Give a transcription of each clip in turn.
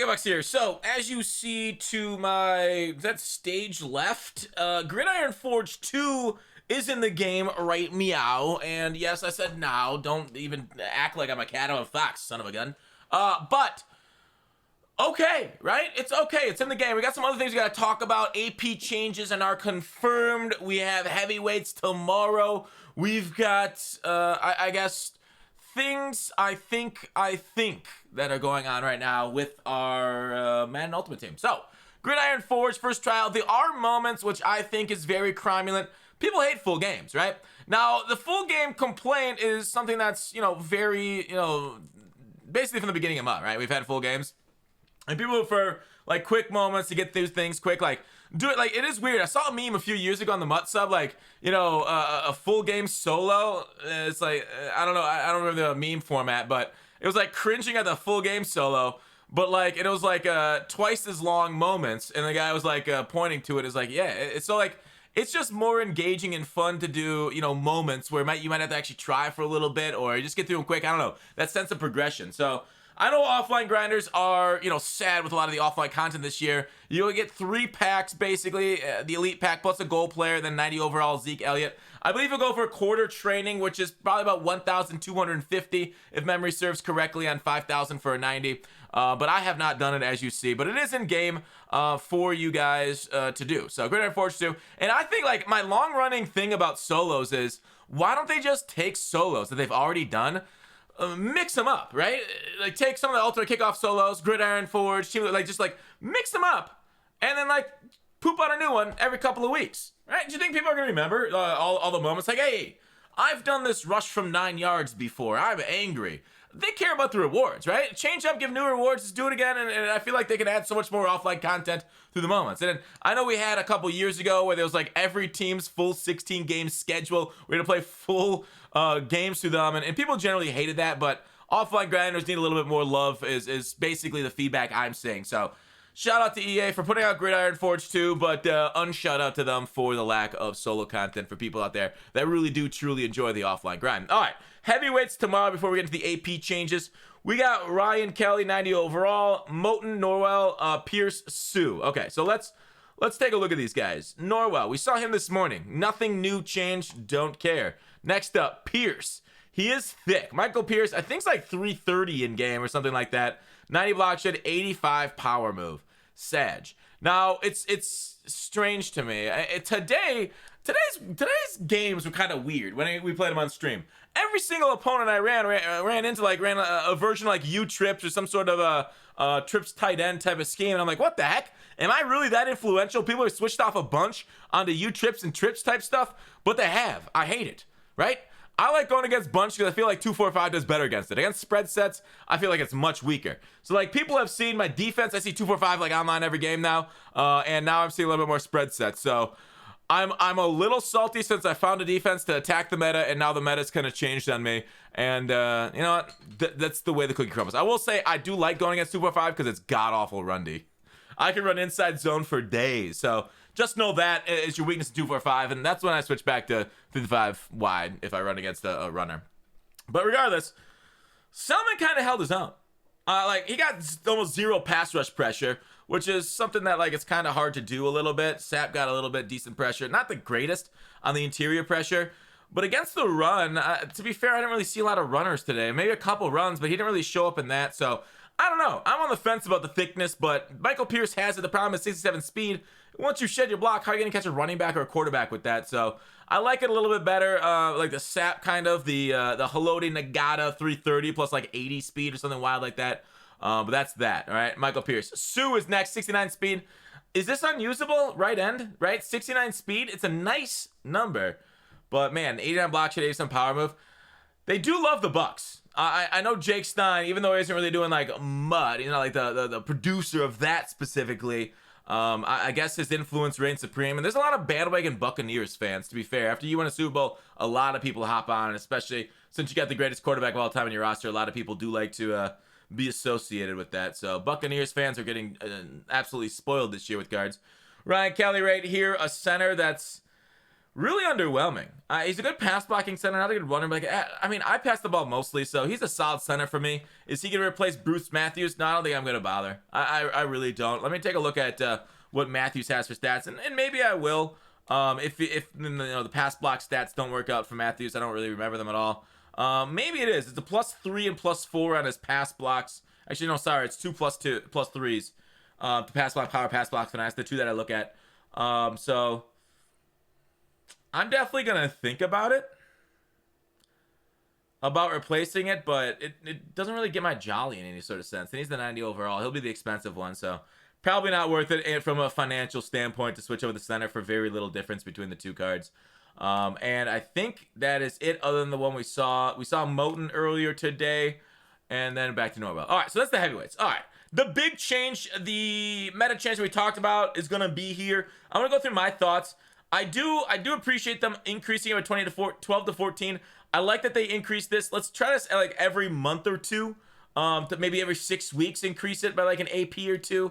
Gigabucks here. So, as you see to my that stage left, Gridiron Forge 2 is in the game right meow. And yes, I said now. Don't even act like I'm a cat or a fox, son of a gun. But okay, right? It's okay. It's in the game. We got some other things we got to talk about. AP changes and are confirmed. We have heavyweights tomorrow. We've got, I guess, things I think that are going on right now with our Madden Ultimate team. So, Gridiron Forge, first trial. There are moments which I think is very cromulent. People hate full games, right? Now, the full game complaint is something that's, very, basically from the beginning of MUT, right? We've had full games. And people prefer, like, quick moments to get through things quick, like, do it, like, it is weird. I saw a meme a few years ago on the MUT sub, like, a full game solo. It's like, I don't know, I don't remember the meme format, but it was, like, cringing at the full game solo, but, like, it was, like, twice as long moments, and the guy was, like, pointing to it as, like, yeah, it's so, like, it's just more engaging and fun to do, moments where you might have to actually try for a little bit, or you just get through them quick. I don't know, that sense of progression. So, I know offline grinders are, sad with a lot of the offline content this year. You'll get 3 packs, basically, the Elite Pack plus a gold player, then 90 overall Zeke Elliott. I believe you'll go for a quarter training, which is probably about 1,250, if memory serves correctly, on 5,000 for a 90. But I have not done it, as you see. But it is in-game for you guys to do. So, Gridiron Forge 2. And I think, like, my long-running thing about solos is, why don't they just take solos that they've already done, mix them up, right? Like, take some of the Ultimate Kickoff solos, Gridiron Forge, just mix them up, and then, like, poop out a new one every couple of weeks, right? Do you think people are gonna remember all the moments? Like, hey, I've done this rush from 9 yards before. I'm angry. They care about the rewards, right? Change up, give new rewards, just do it again, and I feel like they can add so much more offline content through the moments. And I know we had a couple years ago where there was, like, every team's full 16-game schedule. We're gonna play full games through them, and people generally hated that, but offline grinders need a little bit more love is basically the feedback I'm seeing. So, shout out to EA for putting out Gridiron Forge 2, but unshout out to them for the lack of solo content for people out there that really do truly enjoy the offline grind. All right, heavyweights tomorrow before we get into the AP changes. We got Ryan Kelly, 90 overall, Moten, Norwell, Pierce, Sue. Okay, so let's take a look at these guys. Norwell, we saw him this morning. Nothing new changed, don't care. Next up, Pierce. He is thick. Michael Pierce, I think it's like 330 in game or something like that. 90 block shed, 85 power move. Sag. Now, it's strange to me. Today's games were kind of weird when we played them on stream. Every single opponent I ran into a version like U-Trips or some sort of a Trips tight end type of scheme, and I'm like, what the heck? Am I really that influential? People have switched off a bunch onto U-Trips and Trips type stuff, but they have. I hate it, right? I like going against bunch because I feel like 245 does better against it. Against spread sets, I feel like it's much weaker. So, like, people have seen my defense. I see 245 like online every game now, and now I'm seeing a little bit more spread sets. So, I'm a little salty since I found a defense to attack the meta, and now the meta's kind of changed on me. And you know what? That's the way the cookie crumbles. I will say I do like going against 245 because it's god-awful rundy. I can run inside zone for days. So, just know that is your weakness in 245, and that's when I switch back to 55 wide if I run against a runner. But regardless, Selman kind of held his own. He got almost 0 pass rush pressure, which is something that, like, it's kind of hard to do a little bit. Sap got a little bit decent pressure. Not the greatest on the interior pressure, but against the run, to be fair, I didn't really see a lot of runners today. Maybe a couple runs, but he didn't really show up in that, so I don't know. I'm on the fence about the thickness, but Michael Pierce has it. The problem is 67 speed. Once you shed your block, how are you going to catch a running back or a quarterback with that? So I like it a little bit better, like the Sap kind of, the Haloti Nagata 330 plus like 80 speed or something wild like that. But that's that, all right? Michael Pierce. Sue is next, 69 speed. Is this unusable? Right end, right? 69 speed. It's a nice number, but man, 89 block shot, 87 power move. They do love the Bucks. I know Jake Stein, even though he isn't really doing like mud, like the producer of that specifically. I guess his influence reigns supreme, and there's a lot of bandwagon Buccaneers fans, to be fair. After you win a Super Bowl, a lot of people hop on, and especially since you got the greatest quarterback of all time in your roster, a lot of people do like to be associated with that. So Buccaneers fans are getting absolutely spoiled this year with guards. Ryan Kelly right here, a center that's really underwhelming. He's a good pass blocking center, not a good runner. But like, I mean, I pass the ball mostly, so he's a solid center for me. Is he gonna replace Bruce Matthews? No, I don't think I'm gonna bother. I really don't. Let me take a look at what Matthews has for stats, and maybe I will. If you know, the pass block stats don't work out for Matthews, I don't really remember them at all. Maybe it is. It's a +3 and +4 on his pass blocks. Actually, no, sorry, it's 2 +3s. To pass block, power pass blocks, and that's the two that I look at. So I'm definitely gonna think about it, about replacing it, but it doesn't really get my jolly in any sort of sense. And he's the 90 overall. He'll be the expensive one, so probably not worth it. And from a financial standpoint, to switch over the center for very little difference between the two cards. And I think that is it. Other than the one we saw Moten earlier today, and then back to Norwell. All right, so that's the heavyweights. All right. The big change, the meta change that we talked about is going to be here. I'm going to go through my thoughts. I do appreciate them increasing it by 12 to 14. I like that they increased this. Let's try this like every month or two. To maybe every 6 weeks increase it by like an AP or two.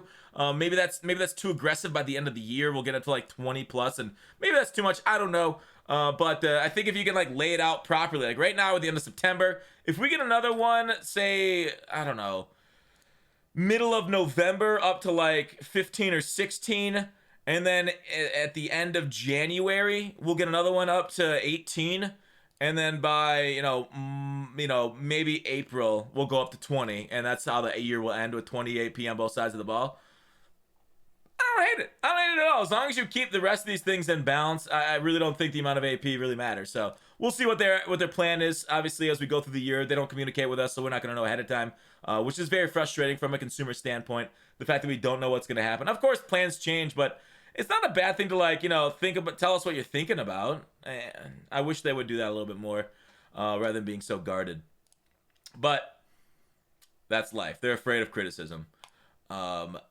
Maybe that's too aggressive. By the end of the year, we'll get it to like 20 plus, and maybe that's too much. I don't know. But I think if you can like lay it out properly, like right now at the end of September, if we get another one, say, I don't know, middle of November up to like 15 or 16, and then at the end of January we'll get another one up to 18, and then by you know maybe April we'll go up to 20, and that's how the year will end, with 20 AP on both sides of the ball. I don't hate it. I don't hate it at all. As long as you keep the rest of these things in balance, I really don't think the amount of AP really matters. So we'll see what their plan is. Obviously, as we go through the year, they don't communicate with us, so we're not going to know ahead of time, which is very frustrating from a consumer standpoint. The fact that we don't know what's going to happen. Of course, plans change, but it's not a bad thing to like think about. Tell us what you're thinking about. I wish they would do that a little bit more, rather than being so guarded. But that's life. They're afraid of criticism.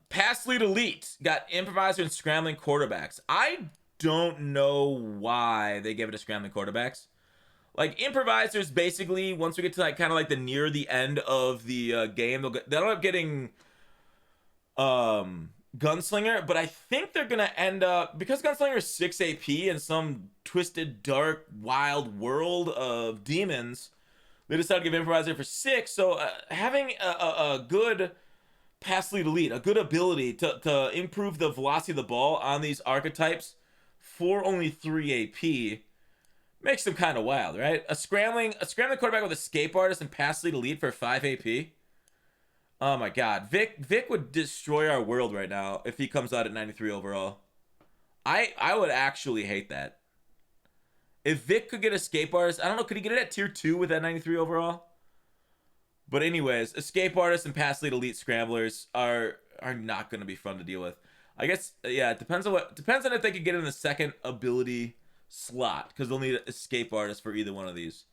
Pass lead elite got improviser and scrambling quarterbacks. I don't know why they gave it to scrambling quarterbacks. Like improvisers, basically, once we get to like kind of like the near the end of the game, they'll end up getting gunslinger. But I think they're gonna end up, because gunslinger is 6 AP in some twisted, dark, wild world of demons, they decided to give improviser for 6. So having a good pass lead elite, a good ability to improve the velocity of the ball on these archetypes for only 3 AP makes them kind of wild, right? A scrambling quarterback with escape artist and pass lead elite for 5 AP. Oh my god, Vic would destroy our world right now if he comes out at 93 overall. I would actually hate that. If Vic could get escape artist, I don't know, could he get it at tier 2 with that 93 overall? But anyways, escape artists and pass lead elite scramblers are not going to be fun to deal with. I guess, yeah, it depends on if they could get in the second ability slot, because they'll need escape artists for either one of these.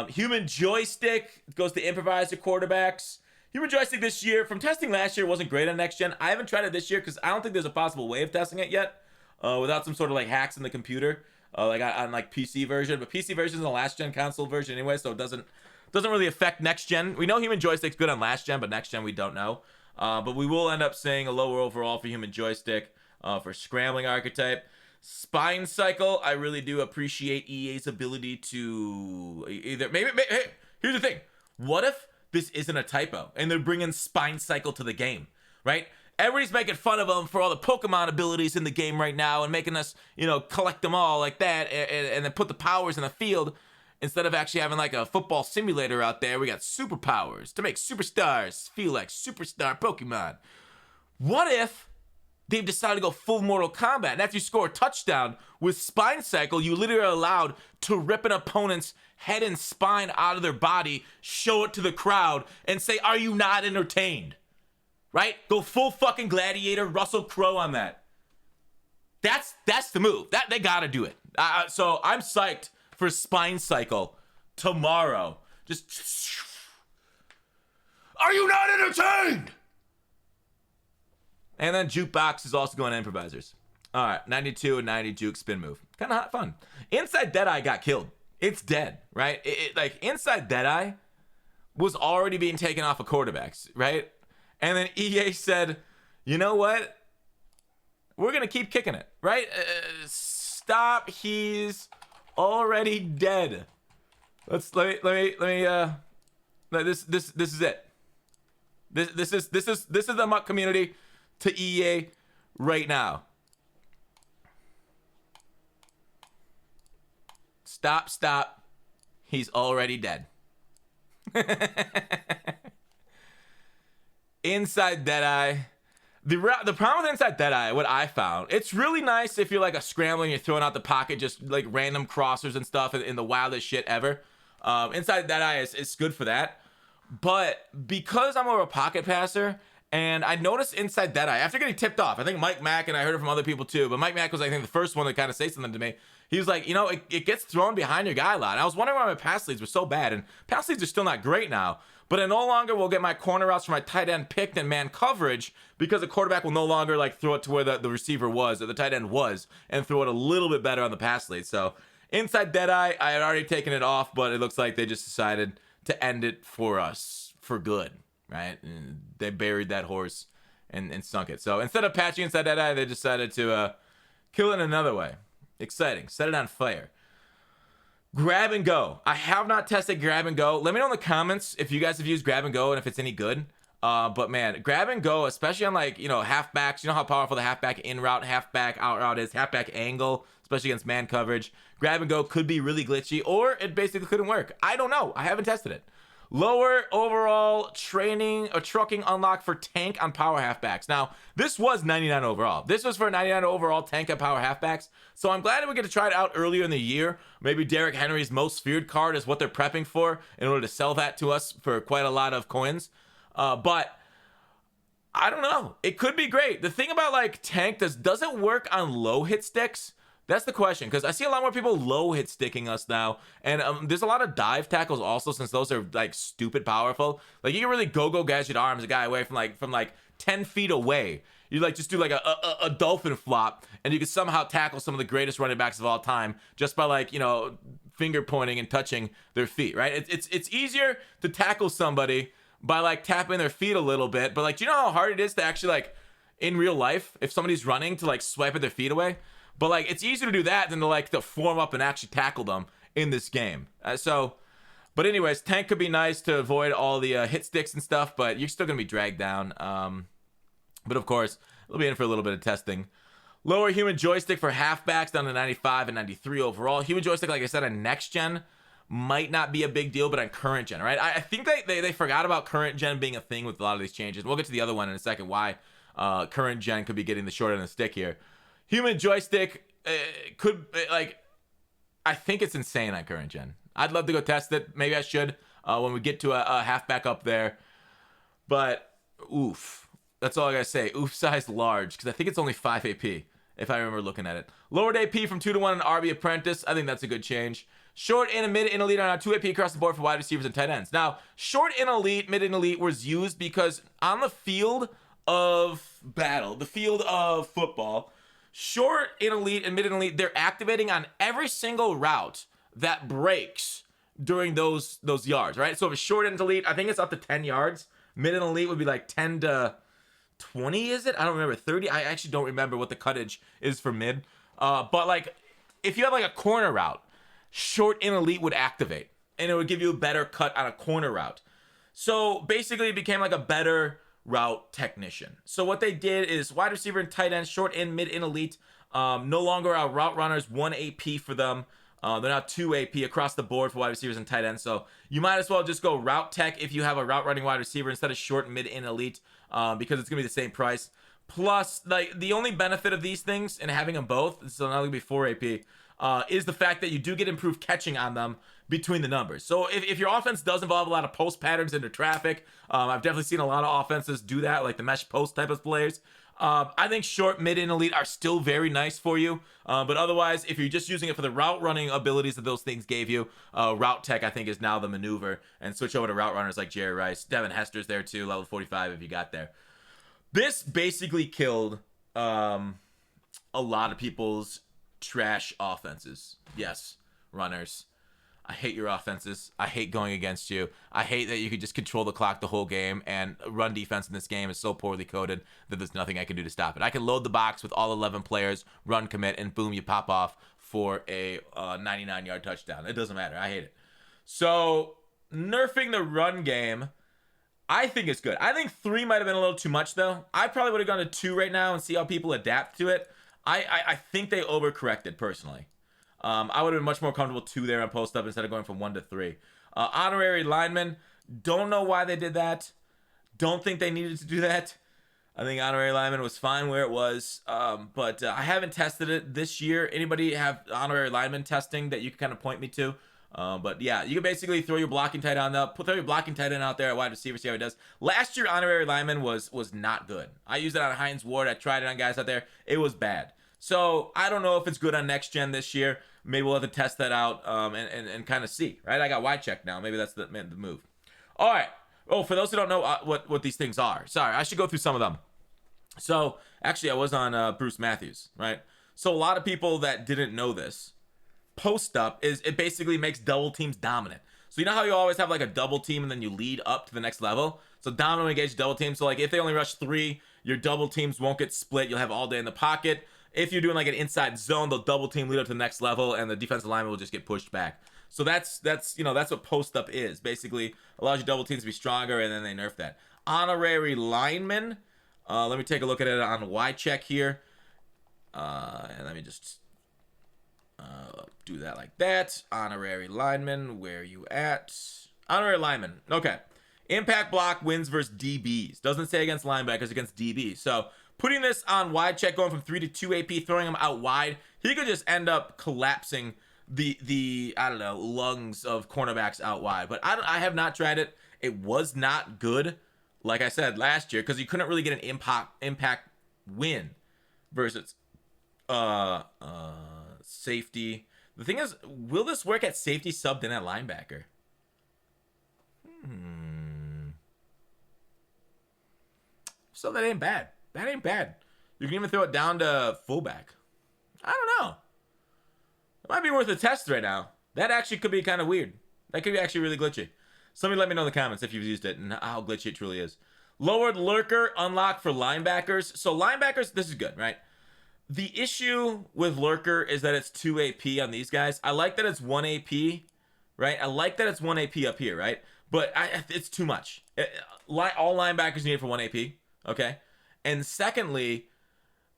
Human joystick goes to improviser quarterbacks. Human joystick this year, from testing last year, wasn't great on next gen. I haven't tried it this year because I don't think there's a possible way of testing it yet, without some sort of like hacks in the computer, like on like PC version. But PC version is the last gen console version anyway, so it doesn't really affect next gen. We know human joystick's good on last gen, but next gen we don't know. But we will end up seeing a lower overall for human joystick, for scrambling archetype. Spine cycle, I really do appreciate EA's ability to either maybe hey, here's the thing. What if this isn't a typo and they're bringing spine cycle to the game, right? Everybody's making fun of them for all the Pokemon abilities in the game right now and making us, collect them all like that and then put the powers in the field. Instead of actually having like a football simulator out there, we got superpowers to make superstars feel like superstar Pokemon. What if they've decided to go full Mortal Kombat, and after you score a touchdown with Spine Cycle, you literally are allowed to rip an opponent's head and spine out of their body, show it to the crowd, and say, "Are you not entertained?" Right? Go full fucking Gladiator, Russell Crowe on that. That's the move. That they gotta do it. So I'm psyched for Spine Cycle tomorrow. Just, are you not entertained? And then Jukebox is also going to improvisers. All right, 92 and 90 juke spin move. Kind of hot fun. Inside Deadeye got killed. It's dead, right? Like Inside Deadeye was already being taken off of quarterbacks, right? And then EA said, you know what? We're going to keep kicking it, right? stop. He's already dead. Let me this is it. This is the Muck community to EA right now. Stop. He's already dead. Inside Deadeye. The problem with Inside Deadeye, what I found, it's really nice if you're like a scrambler and you're throwing out the pocket, just like random crossers and stuff in the wildest shit ever. Inside Deadeye is good for that. But because I'm more of a pocket passer, and I noticed Inside Deadeye, after getting tipped off, I think Mike Mack, and I heard it from other people too, but Mike Mack was, I think, the first one to kind of say something to me. He was like, you know, it gets thrown behind your guy a lot. And I was wondering why my pass leads were so bad, and pass leads are still not great now. But I no longer will get my corner routes from my tight end picked in man coverage because the quarterback will no longer like throw it to where the receiver was, or the tight end was, and throw it a little bit better on the pass lead. So Inside Deadeye, I had already taken it off, but it looks like they just decided to end it for us for good, right? And they buried that horse and sunk it. So instead of patching Inside Deadeye, they decided to kill it another way. Exciting. Set it on fire. Grab and go. I have not tested grab and go. Let me know in the comments if you guys have used grab and go and if it's any good. But man, grab and go, especially on like, you know, halfbacks. You know how powerful the halfback in route, halfback out route is, halfback angle, especially against man coverage. Grab and go could be really glitchy, or it basically couldn't work. I don't know. I haven't tested it. Lower overall training or trucking unlock for tank on power halfbacks. Now, this was 99 overall. This was for 99 overall tank on power halfbacks. So I'm glad that we get to try it out earlier in the year. Maybe Derrick Henry's most feared card is what they're prepping for in order to sell that to us for quite a lot of coins. But I don't know. It could be great. The thing about like tank does it work on low hit sticks? That's the question, because I see a lot more people low hit sticking us now, and there's a lot of dive tackles also, since those are like stupid powerful. Like you can really go gadget arms a guy away from like 10 feet away. You like just do like a dolphin flop, and you can somehow tackle some of the greatest running backs of all time just by like, you know, finger pointing and touching their feet, right? It's easier to tackle somebody by like tapping their feet a little bit, but like, do you know how hard it is to actually like in real life if somebody's running to like swipe at their feet away? But like, it's easier to do that than to form up and actually tackle them in this game. But anyways, tank could be nice to avoid all the hit sticks and stuff, but you're still gonna be dragged down. But of course, it'll be in for a little bit of testing. Lower human joystick for halfbacks down to 95 and 93 overall. Human joystick, like I said, on next gen might not be a big deal, but on current gen, right? I think they forgot about current gen being a thing with a lot of these changes. We'll get to the other one in a second, why current gen could be getting the short end of the stick here. Human joystick could, like, I think it's insane on current gen. I'd love to go test it. Maybe I should when we get to a halfback up there. But, oof. That's all I gotta say. Oof size large, because I think it's only 5 AP, if I remember looking at it. Lowered AP from 2 to 1 on RB Apprentice. I think that's a good change. Short and a mid and elite are now 2 AP across the board for wide receivers and tight ends. Now, short and elite, mid and elite was used because on the field of battle, the field of football, short and elite and mid and elite, they're activating on every single route that breaks during those yards, right? So if it's short and elite, I think it's up to 10 yards. Mid and elite would be like 10 to 20, is it? I don't remember. 30? I actually don't remember what the cuttage is for mid. But like, if you have like a corner route, short and elite would activate, and it would give you a better cut on a corner route. So basically it became like a better route technician. So what they did is wide receiver and tight end, short and mid and elite, no longer are route runners, 1 AP for them. They're now 2 AP across the board for wide receivers and tight ends. So you might as well just go route tech if you have a route running wide receiver instead of short, mid, and elite, because it's gonna be the same price. Plus, like, the only benefit of these things and having them both, so now it'll be 4 AP, is the fact that you do get improved catching on them between the numbers. So if your offense does involve a lot of post patterns into traffic, I've definitely seen a lot of offenses do that, like the mesh post type of players. I think short, mid, and elite are still very nice for you. But otherwise, if you're just using it for the route running abilities that those things gave you, route tech, I think, is now the maneuver. And switch over to route runners like Jerry Rice. Devin Hester's there too, level 45 if you got there. This basically killed a lot of people's trash offenses. Yes, runners. I hate your offenses. I hate going against you. I hate that you could just control the clock the whole game, and run defense in this game is so poorly coded that there's nothing I can do to stop it. I can load the box with all 11 players, run commit, and boom, you pop off for a 99-yard touchdown. It doesn't matter. I hate it. So nerfing the run game, I think it's good. I think 3 might have been a little too much, though. I probably would have gone to 2 right now and see how people adapt to it. I think they overcorrected, personally. I would have been much more comfortable 2 there on post-up instead of going from 1 to 3. Honorary linemen, don't know why they did that. Don't think they needed to do that. I think honorary lineman was fine where it was, but I haven't tested it this year. Anybody have honorary lineman testing that you can kind of point me to? But yeah, you can basically throw your blocking tight end up, throw your blocking tight end out there at wide receiver, see how it does. Last year, honorary lineman was not good. I used it on Hines Ward. I tried it on guys out there. It was bad. So I don't know if it's good on next gen this year. Maybe we'll have to test that out and kind of see. Right? I got Y check now. Maybe that's the move. All right. Oh, for those who don't know what these things are, sorry, I should go through some of them. So actually, I was on Bruce Matthews, right? So a lot of people that didn't know this. Post up it basically makes double teams dominant. So you know how you always have like a double team and then you lead up to the next level? So dominant engage double team. So like if they only rush 3, your double teams won't get split. You'll have all day in the pocket. If you're doing like an inside zone, they'll double team, lead up to the next level, and the defensive lineman will just get pushed back. So that's what post up is. Basically allows your double teams to be stronger, and then they nerf that. Honorary lineman. Let me take a look at it on Y check here. And let me just do that like that. Honorary lineman, where you at? Honorary lineman. Okay. Impact block wins versus DBs. Doesn't say against linebackers, against DBs. So putting this on wide check, going from 3 to 2 AP, throwing him out wide, he could just end up collapsing the I don't know, lungs of cornerbacks out wide. But I have not tried it. It was not good, like I said last year, because you couldn't really get an impact win versus safety. The thing is, will this work at safety subbed in at linebacker? So that ain't bad. That ain't bad. You can even throw it down to fullback. I don't know. It might be worth a test right now. That actually could be kind of weird. That could be actually really glitchy. Somebody let me know in the comments if you've used it and how glitchy it truly is. Lowered lurker unlock for linebackers. So linebackers, this is good, right? The issue with lurker is that it's 2 AP on these guys. I like that it's 1 AP, right? I like that it's 1 AP up here, right? But it's too much. All linebackers need it for 1 AP, okay? And secondly,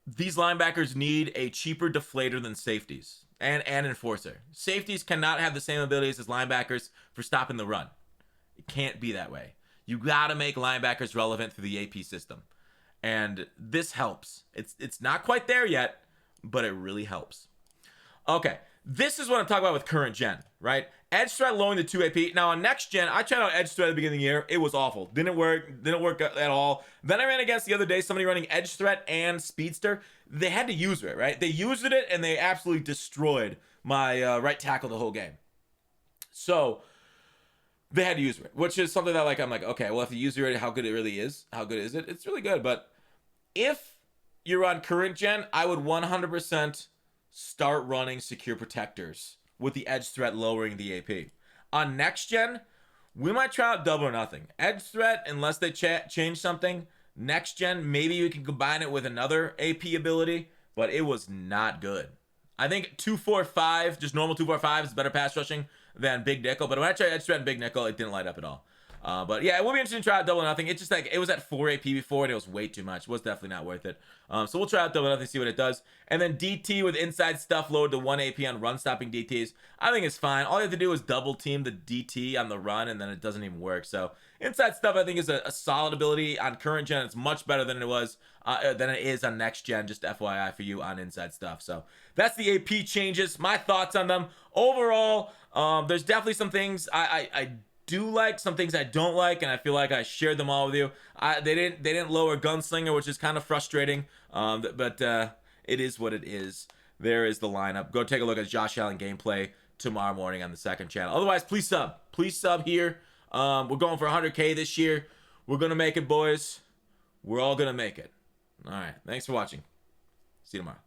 these linebackers need a cheaper deflator than safeties and enforcer. Safeties cannot have the same abilities as linebackers for stopping the run. It can't be that way. You got to make linebackers relevant through the AP system. And this helps. It's not quite there yet, but it really helps. Okay, this is what I'm talking about with current gen, right? Edge threat lowering the 2 AP. Now on next gen, I tried out edge threat at the beginning of the year. It was awful. Didn't work at all. Then I ran against the other day somebody running edge threat and speedster. They had to use it, right? They used it and they absolutely destroyed my right tackle the whole game. So they had to use it, which is something that I'm like, okay, well, if you use it, how good it really is, how good is it? It's really good. But if you're on current gen, I would 100% start running secure protectors with the edge threat lowering the AP. On next gen, we might try out double or nothing. Edge threat, unless they change something. Next gen, maybe we can combine it with another AP ability, but it was not good. I think 2-4-5, just normal 2-4-5 is better pass rushing than Big Nickel. But when I tried edge threat and Big Nickel, it didn't light up at all. But yeah, it will be interesting to try out double or nothing. It's just like it was at 4 AP before and it was way too much. It was definitely not worth it. So we'll try out double or nothing, see what it does. And then DT with inside stuff lowered to 1 AP on run stopping DTs. I think it's fine. All you have to do is double team the DT on the run and then it doesn't even work. So inside stuff I think is a solid ability on current gen. It's much better than it was than it is on next gen. Just FYI for you on inside stuff. So that's the AP changes. My thoughts on them overall. There's definitely some things I do like, some things I don't like, and I feel like I shared them all with you. They didn't lower Gunslinger, which is kind of frustrating, but it is what it is. There is the lineup. Go take a look at Josh Allen gameplay tomorrow morning on the second channel. Otherwise, please sub here. We're going for 100K this year. We're gonna make it, boys. We're all gonna make it. All right, thanks for watching. See you tomorrow.